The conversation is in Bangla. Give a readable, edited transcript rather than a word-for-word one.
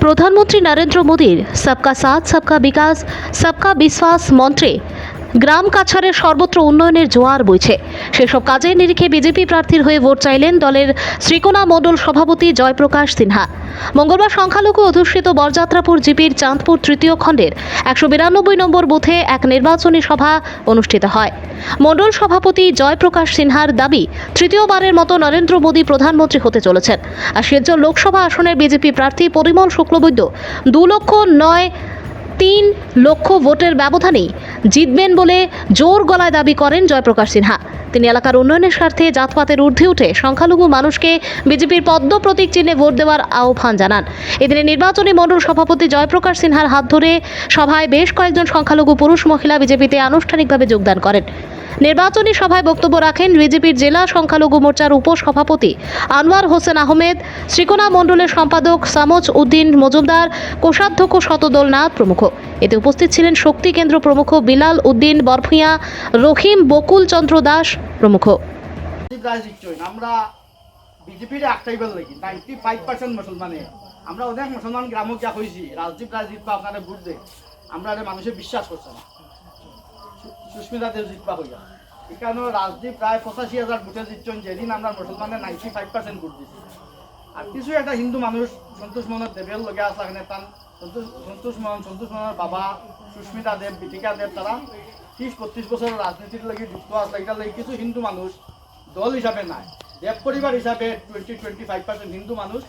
প্রধানমন্ত্রী নরেন্দ্র মোদীর সবকা সাথ সবকা বিকাশ সবকা বিশ্বাস মন্ত্রে গ্রাম কাছাড়ের সর্বত্র উন্নয়নের জোয়ার বইছে। সেসব কাজের নিরিখে বিজেপি প্রার্থীর হয়ে ভোট চাইলেন দলের শ্রীকোনা মণ্ডল সভাপতি জয়প্রকাশ সিনহা। মঙ্গলবার সংখ্যালঘু অধ্যুষিত বরযাত্রাপুর জিপির চাঁদপুর তৃতীয় খণ্ডের 192 নম্বর বুথে এক নির্বাচনী সভা অনুষ্ঠিত হয়। মণ্ডল সভাপতি জয়প্রকাশ সিনহার দাবি, তৃতীয়বারের মতো নরেন্দ্র মোদী প্রধানমন্ত্রী হতে চলেছেন। আর শিলচর লোকসভা আসনের বিজেপি প্রার্থী পরিমল শুক্লবৈদ্য 2,03,000 ভোটের ব্যবধানেই জিতবেন বলে জোর গলায় দাবি করেন জয়প্রকাশ সিনহা। তিনি এলাকার উন্নয়নের স্বার্থে জাতপাতের ঊর্ধ্বে উঠে সংখ্যালঘু মানুষকে বিজেপির পদ্ম প্রতীক চিহ্নে ভোট দেওয়ার আহ্বান জানান। এদিনে নির্বাচনী মণ্ডল সভাপতি জয়প্রকাশ সিনহার হাত ধরে সভায় বেশ কয়েকজন সংখ্যালঘু পুরুষ মহিলা বিজেপিতে আনুষ্ঠানিকভাবে যোগদান করেন। নির্বাচনী সভায় বক্তব্য রাখেন বিজেপির জেলা সংখ্যালঘু মোর্চার উপসভাপতি আনোয়ার হোসেন আহমেদ, শ্রীকোনা মণ্ডলের সম্পাদক সামজ উদ্দিন মজুমদার, কোষাধ্যক্ষ শতদলনাথ প্রমুখ। এতে উপস্থিত ছিলেন শক্তি কেন্দ্র প্রমুখ বিলাল উদ্দিন বরফুইয়া, রহিম বকুল চন্দ্র দাস প্রমুখ। আমরা বিজেপির একটাইবার লাগি 95% মুসলমানে আমরা অনেক মুসলমান গ্রামে যা হয়েছি রাজদীপ বা আপনারা ভোট দেয় আমরা মানুষের বিশ্বাস করছে না। সুস্মিতা দেব জিতবা হইয়া এখানে রাজদীপ প্রায় 85,000 ভোটে জিতছেন, যেদিন আমরা মুসলমানের 95% ভোট দিচ্ছি। আর কিছু একটা হিন্দু মানুষ সন্তোষ মোহন দেবের লগে আসা এখানে তার সন্তোষ মোহনের বাবা সুস্মিতা দেব, বিতিকা দেব, তারা 30-35 বছর রাজনীতির লাগে যুক্ত আছে। এটার লাগে কিছু হিন্দু মানুষ দল হিসাবে নাই, দেব পরিবার হিসাবে 20-25% হিন্দু মানুষ